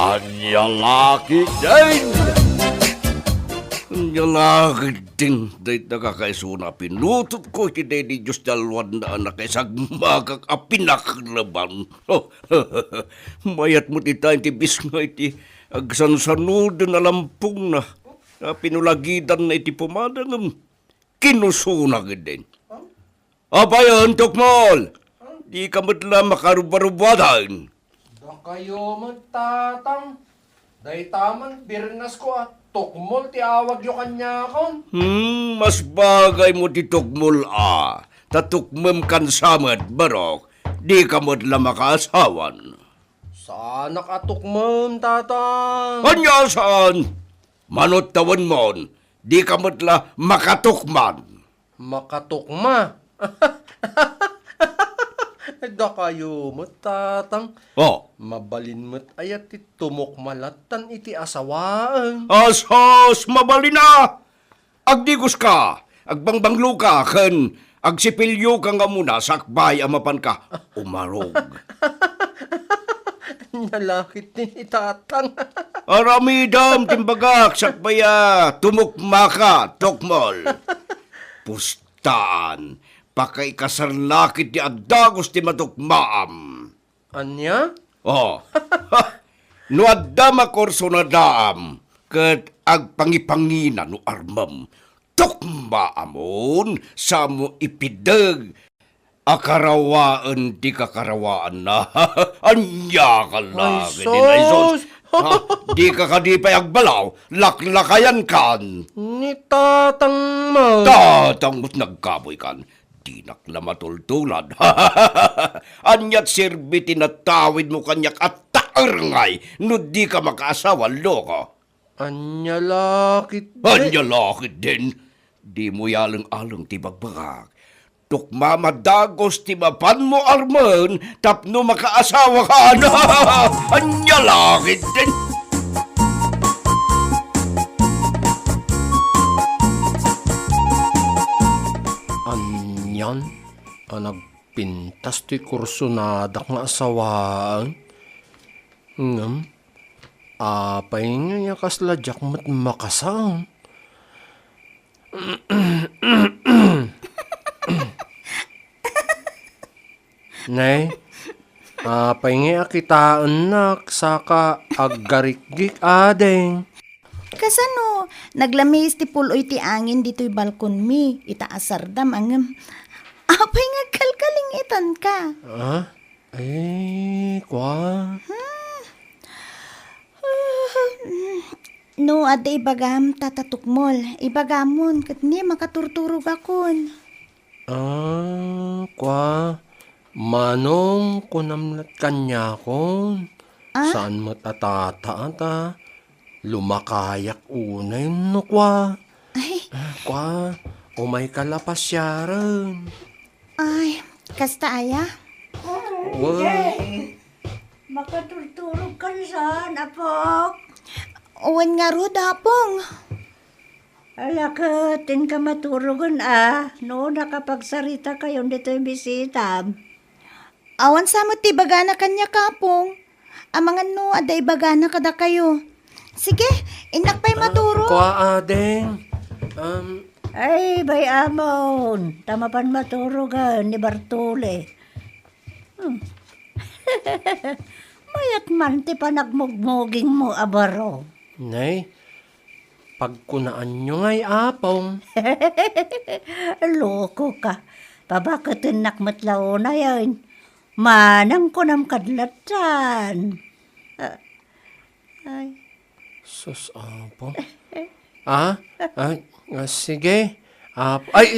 Anya laki din! Anya laki din! Dahil nakakaisuna pinutot ko kiday ni Diyos dalwan na anak ay sagmagak apinaklaban. Mayat mo ti tayo tibis nga iti agsansanod na lampong na pinulagidan na iti pumadang kinusuna din. Apayan, Tukmol! Di ka matla makarubarubadan. Da kayo magtatang. Day taman, birnas ko at tukmol ti awag yung kanya kon. Mas bagay mo ti Tukmol tatukmem kan samet barok, di ka matla makaasawan. Sana ka tukmol, tatang. Anya saan? Manot tawan mon, di ka matla makatukman. Makatukma. Da kayo magtatang. Oh, Mabalin mo't ayat ti tumukmalatan iti asawaan. asos, mabali na! Agdigos ka, agbangbanglo ka, ken agsipilyo ka nga muna, sakbay amapan ka, umarog. Nalakit ni tatang. Aramidam, timbagak, sakbaya, tumukma ka, Tukmol. Pustaan, pakaikasarlakit di adagos ti matukmaam. Anya? Oh, no adda makorso na daam, ket agpangipangina no armam, tukmaamon sa mo ipideg, akarawaan di kakarawaan na, anya ka lang, Ay, sos! di ka kadipay agbalaw, laklakayan kan, Ni tatang mo. tatanggot nagkaboy kan, di nakla matultulan. Anyat sirbi tinatawid mo kanyak at taarngay, no di ka makaasawa, loko. Anya lakit. Anya lakit din, di mo yalang-alang ti bagbagak. Tukma madagos ti mapan mo arman, tapno makaasawa ka na. Anya lakit din. Anyan? Nagpintas ti kursunadak nga asawaan. Ngam? Apay nga niya kasladyak mat makasang. Nay, apay nga akitaan nak saka aggarikgik adeng. Kasano, naglamis ti puloy ti angin dito'y balkon mi, itaasardam ang apay nga kalkalingitan ka. Ah? Ay, kwa? No, ada ibagam tatatukmol, ibagamon, kat ni makaturturog akon. Kwa? Manong kunamlat kanya kon. Saan mo't atata lumakayak unay no kwa. Ay, Kwa, umay kalapas siya rin. ay, kasta aya? Makaturturog ka saan, apok? Uwan nga ro, dapong. Alakatin ka maturugan no nakapagsarita kayo dito'y bisita. Awan sa mo ti bagana kanya kapong. Amangan no, ada ibagana kada kayo. Sige, inak pa'y maturo. Kwa adeng. Ay, bay amon, tamapan maturugan ni Bartole. Mayat man ti panagmugmuging mo, abaro. Nay, pagkunaan nyo nga'y apong. Loko ka. Pabakatin nakmatlaw na yan. Manang kunam kadlatan. Ay. Sus, apong. Sige. Ay,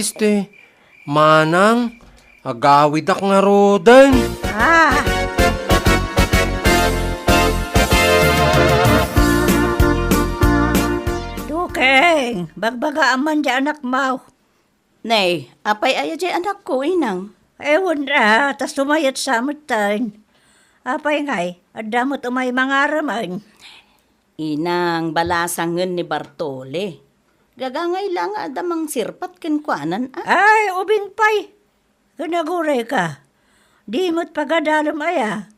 manang, agawid ak nga rodan. Dukeng, bagbaga aman di anak mau. Nay, apay aya di anak ko, inang. Ewan ra, tas tumayat sa mutan. Apay ngay, adamot umay mga raman. Inang balasangan ni Bartole. Gagangay lang adamang sirpat kenkwanan. Ay, ubing pay. Kanaguray ka. Di mo't pagadalam aya.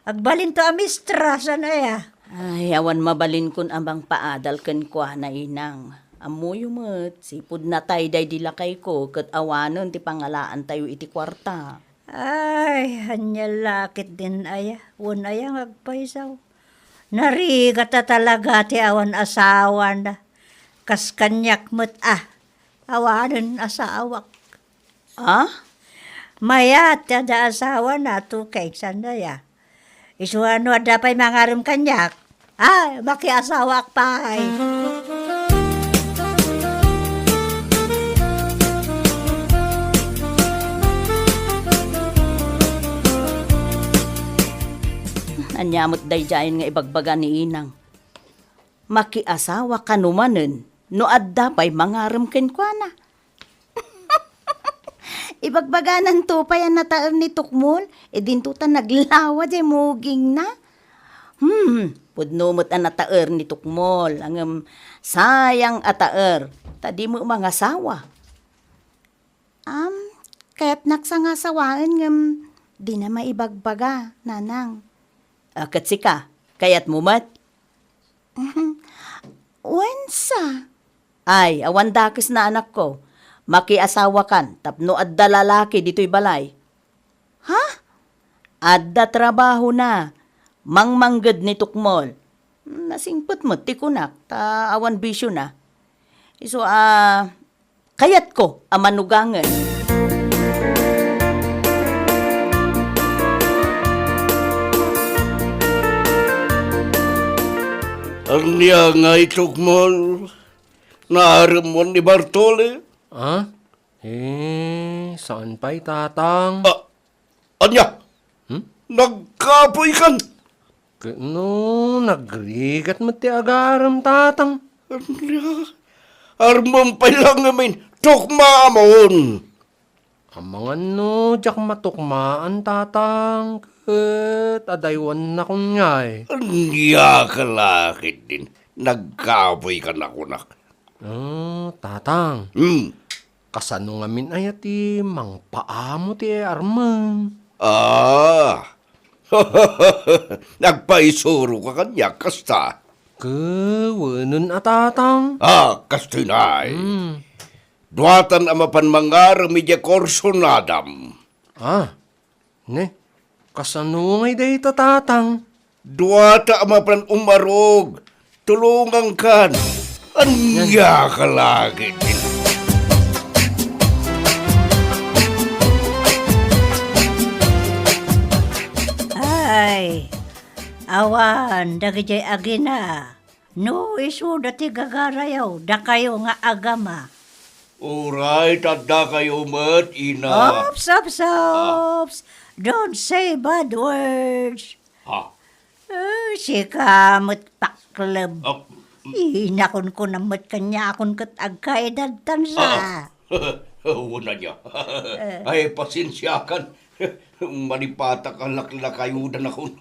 Agbalin to amistra san aya. Ay, awan mabalin kun amang paadal ken kwa na inang. Amoy umat, sipud na tay day dilakay ko, kat awanon ti pangalaan tayo iti kwarta. Ay, hanya lakit din aya. Wan aya agpaisaw. Narigat na talaga ti awan asawan na. Kas kanyak mo't awanan asawak. Ah? Mayat da asawa na tukay sandaya. Isuano ada pa'y mangarim kanyak. Ay, makiasawak pa'y. Anyamot day jayan nga ibagbaga ni inang. Makiasawa kanumanen, no adda pa'y mangaram ken kwa na. Ibagbaganan to pa yan nataar ni Tukmol, din to ta naglawa di muging na. Pudnumot ang nataar ni Tukmol, ang sayang ataar, tadi mo mga sawa. Kaya't naksangasawaan ngam, di na maibagbaga, nanang. Katsika, kaya't mumat? Wensa? Ay, awan dakis na anak ko. Makiasawa kan, tapno adda lalaki dito'y balay. Ha? Adda trabaho na. Mangmanggad ni Tukmol. Nasingpot mo, tikunak, ta awan bisyo na. So, kayat ko, amanugangan. Ang niya nga Tukmol, naaram mo ni Bartole. Saan pa'y tatang? Anya? Nagkapoy kan? No, nagrigat mo ti agaram tatang. Anya? Armam pa lang namin, tukma amon. Amang ano, jak matukmaan tatang. Kat adaywan na kunyay. Anya kalakit din, nagkapoy ka na kunak. Tatang. Kasano nga min ayati, mang paamo ti arman. Nagpaisuro ka kanya, kasta. Kawanan tatang. Kastinay. Duwatan amapan mangar medya korsonadam. Ne, kasano ngay day tatang. Duwata amapan umarog, tulungan kan. Anya ka lagi din. Ay, awan, dagijay agina. No, isu dati gagarayaw, da kayo nga agama. Alright, adda kayo mat, ina. Ops. Don't say bad words. Si kamot paklab. Inakon ko namot kanya akon kat agkaedad tansa. Una niya. Ay, pasensya kan. Manipata ka laklakayudan ako.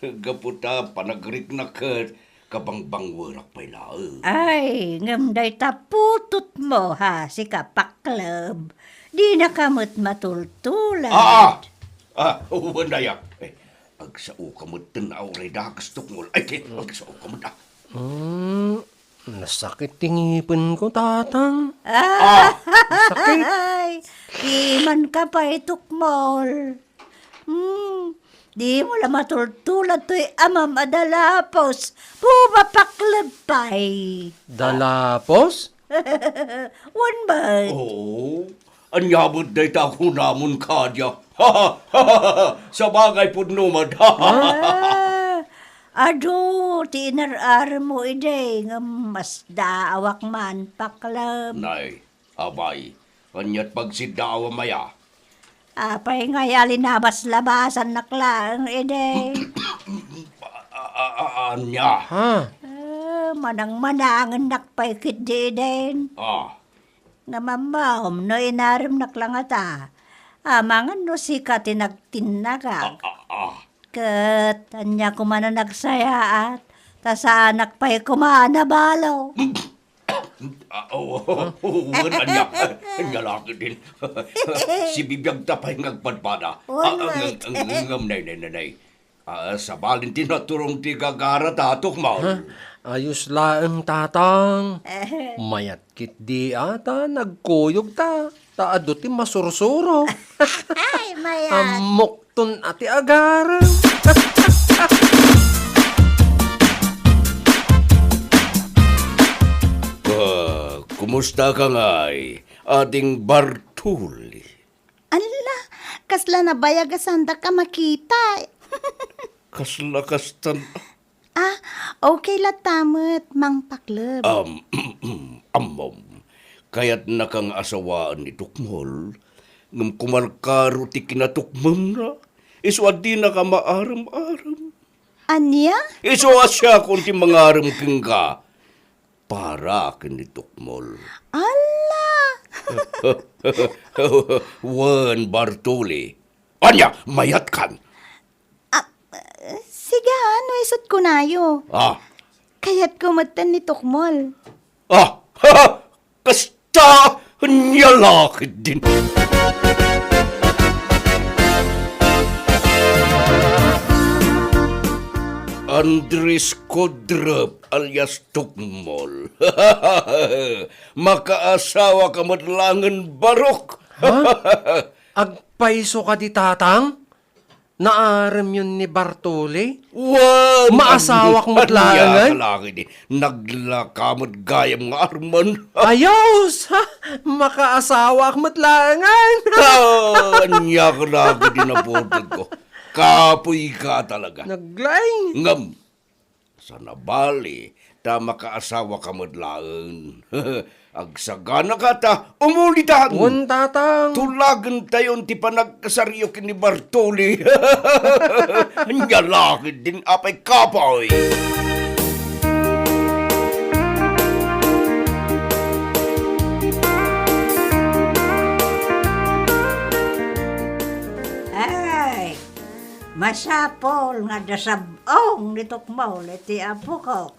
Gaputa, panagrik na ka. Kabangbangwarak pa'y lao. Ay, ngamday taputot mo ha, si kapaklab. Di na kamot matultulan. Una niya. Agsao kamot tanaw ray dakas Tukmol. Ay, agsao kamot Nasakit tingipin ko, tatang. Sakit. Ay, di man ka pa itukmol. Di mo lang matultulan to'y amam adalapos. Pumapaklab pa'y. Dalapos? Wan ba? Anyabot day tako namon kadya. Sa bagay po numad. Ado, tinar-ar mo ide, nga mas daawak man paklab. Nay, abay, kanya't pagsidawa maya. Apay nga yalinabas labasan naklang ide. Anya. Manang-manangan nakpay kidi din. Nga mamahom no inarim naklang ata. Amangan no sika tinagtinagag. Kat, anya kumana nagsayaat. Ta sa anak pa'y kumana balaw. Anya laki din. Si bibiyag tapay ngagpadpada. Ngam nay. Sa balin tinaturong ti gagara tatok mo. Ayos laeng tatang. Mayat kit di ata, nagkuyog ta. Taado ti masursuro. Ay, mayat. Amokton ati agaran. Kumusta ka nga'y ating Bartuli? Ala, kasla na bayagasanda ka makita. Kaslakastan. Ah, okay la tamat, Mang Paklab. Amom. Kaya't nakang asawaan ni Tukmol, ngam kumalkaro ti kinatukmam na, iswa di na ka maaram-aram. Anya? Iswa siya kung ti mangaram kang ka, para kin ni Tukmol. Ala! Wan Bartoli. Anya, mayat kan. Sige, ano isot ko nayo. Kaya't kumatan ni Tukmol. Kasta nyalakid din. Andres Kodrop alias Tukmol. Makaasawa ka madlangan barok. Agpaiso ka di tatang? Naaram yun ni Bartoli? Wan! Maasawak mo't langan? Kalaki di. Naglakamot gayam nga arman. Ayos! Ha? Makaasawak mo't langan? Anya ka lagi din na ko. Kapoy ka talaga. Naglay. Ngam, sa nabali, ta makaasawa ka madlaan. Agsagana ka ta, umulitan. Wan tatang. Tulagan tayon ti panagkasaryo kini Bartoli. Nyalakid din apay kapoy. Ay, masapol nga dasabong ni Tukmol iti apo ko.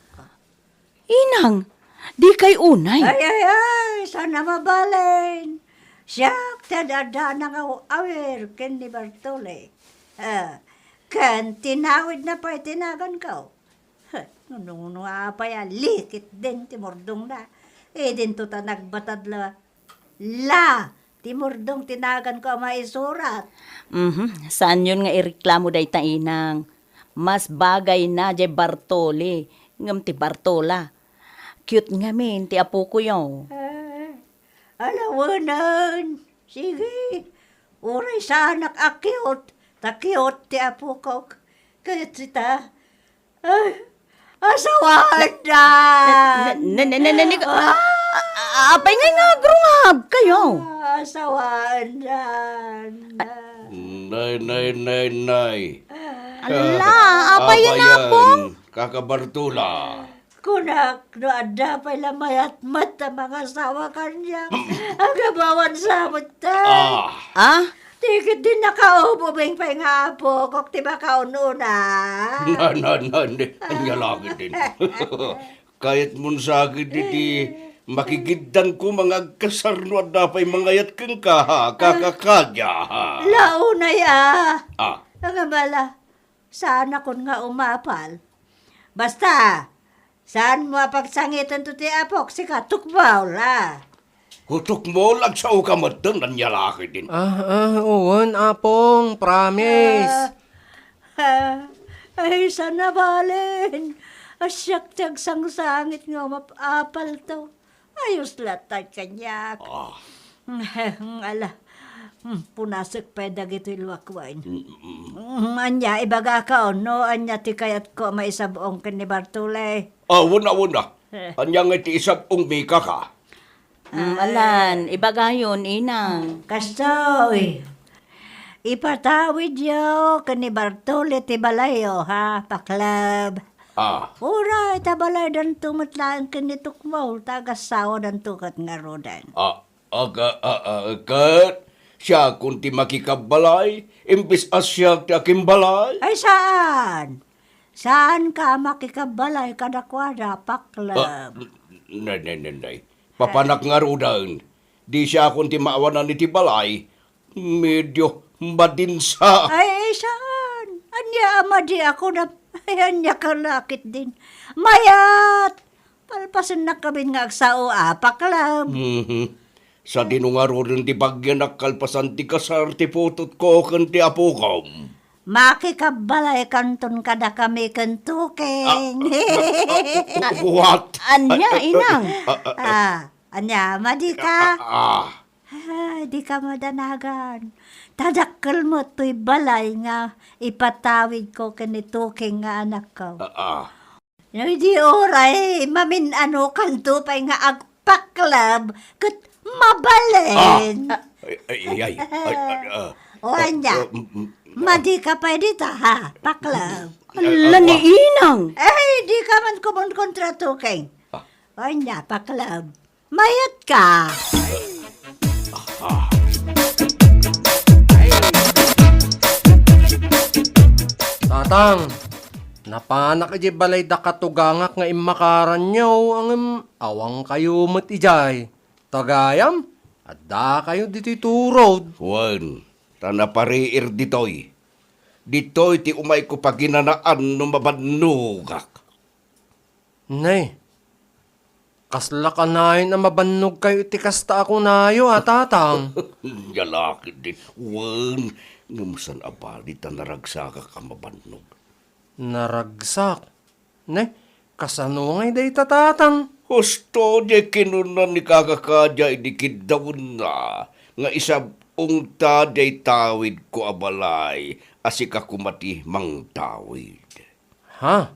Inang, di kay unay. Ay, sana mabalin. Siyak tadada na nga awir ken ni Bartoli. Kan tinawid na pa itinagan ko. Nung apa ya, likit din ti mordong na. Din to ta nagbatad la. Ti mordong tinagan ko maisurat. Saan yun nga ireklamo day ta inang? Mas bagay na jay Bartoli. Ngam ti Bartola. Cute nga min ti apo ko yun. Alawanan. Sige. Uray sa anak akyot. Takyot ti apo ko. Kaya sita. Ay, asawan na. Apay nga grungab kayo. Asawan na. Nay. Ala, apay yan apong. Kakabartula. Kunak, no ada pa mayat mata mga asawa kanya. Ang gabawan sa mata. Ah? Tikit din nakaupo bing pa nga po. Kok tiba kaununa. Anyalakid din. Kahit mun sa akin diti, makikigdan ko mga kasarno at dapay mangayat kang kakakadya. Launa ya. Ah, bala, sana kun nga umapal. Basta, saan mo pagsangitan to ti apok si Katukbaw la. hutok mo lang sa ukamatang nanyalakid din. Uwan apong, promise. Ay, sana balin. Asyak tiyag sangsangit nga mapapal to. Ayos latay kanyak. Ala, punasok pa dagito ilwakwain. Anya, ibaga ka no, anya ti kayat ko maisabong kan ni Bartole. Wala. Anyang iti isabong mika ka. Alan, ibagayon inang. Kastoy, ipatawid yo kan ni Bartole ti balayo ha, paklab. Ura, itabalay dan tumatlaan kan ni Tukmaw, tagasawa dan tukat nga rodan. Kat, siya kung ti makikabalay, imbis asya ti akimbalay. Ay, saan? Saan ka makikabalay kadakwada, paklab? Nay. Papanak nga rodan. Di siya kung ti maawanan ni ti balay, medyo madinsa. Ay, saan? Anya amadi ako na anya kalakit din. Mayat! Palpasan na kami nga agsao paklab. Sa dinungaro rin ti bagyan kalpasan ti kasar ti putot ko kan ti apukom. Makikabalay kanton kada kami kentuking. What? Anya, inang. Anya, madi ka? Ah, Di ka madanagan. Tadakkel mo to'y balay nga ipatawid ko kanituking nga anak ko. Di oray, mamin ano kanto pa nga agpaklab kat mabalin. ay. O anya, madi ka pa dito ha, paklab. Ala ni inang. Di ka man kumon kontratuking. O anya, paklab. Mayat ka. Tatang, napanak ijay balay da katugangak nga imakaran nyo ang awang kayo mat ijay. Tagayam, at da kayo dito'y turod. Juan, tanapariir ditoy. Ditoy ti umay ko paginanaan no mabanugak. Nay, kasla ka nahin na mabannog kayo iti kasta ako nayo tatang. Yalaki din. Juan, ngamusan abali tanaragsaka ka mabanog. Naragsak. Nay, kasano ngay day tatang. Husto di kinunan ni kakakadya idikid daw na nga isab ungta day tawid ko abalay asika kumati mang tawid. Ha?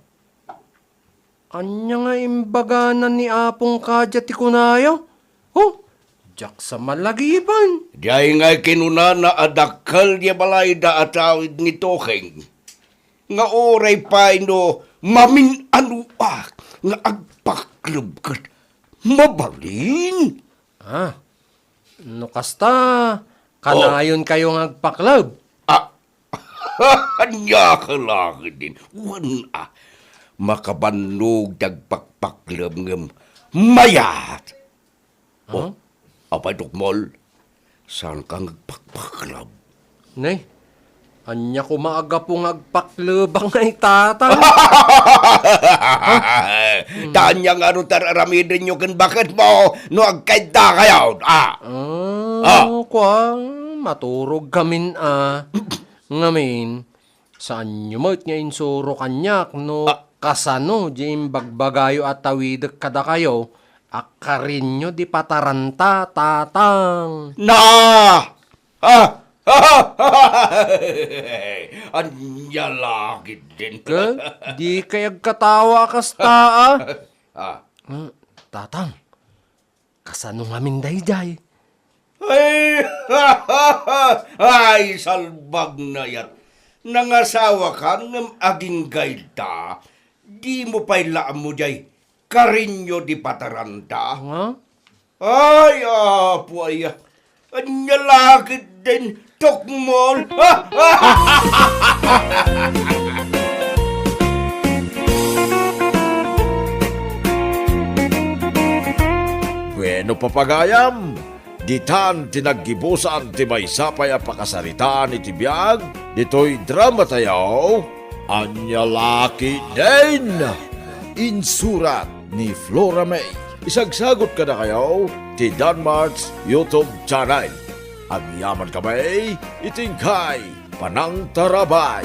Anya nga imbaganan ni apong kadya ti kunayo? Oh, jak sa malagiban. Diyay nga kinuna na adakal niya balay da atawid ni Tokeng. Nga oray pa ino mamin anuak nga agpaklub kat mabalin. Ah, no kasta, kanayon kayo nga agpaklab. Anya ka laki din. Makabannog dagpakpaklab ngam mayat. Huh? Apay tukmol, saan kang agpakpaklab? Nay, anya ko maaga pong agpaklab ang tatang. Tanya nga rin tararamidin nyo kan bakit mo no agkaita kayo. Kwang, maturog kamin Ngamin, saan nyo mo't nga insuro kanyak no kasano jim bagbagayo at tawidak kada kayo, akarin nyo di pataranta tatang. Na! Anya lagi din. Ka, di kayag katawa kasta Tatang, kasano ngamin dayjay? Ay, salbag na yat. Nangasawa ka ng aging gaita, di mo pa'y laam mo jay, karinyo di pataranta. Ha? Ay, apo ay, anya lakit din, tukmol. Bueno papagayam, ditan tinaggibusan ti may sapay a pakasaritaan iti biyag, dito'y drama tayaw, Anya Laki din! Insurat ni Flora May. Isagsagot ka na kayo ti Danmarks YouTube channel. Ang yaman kamay, itingkay, panang tarabay.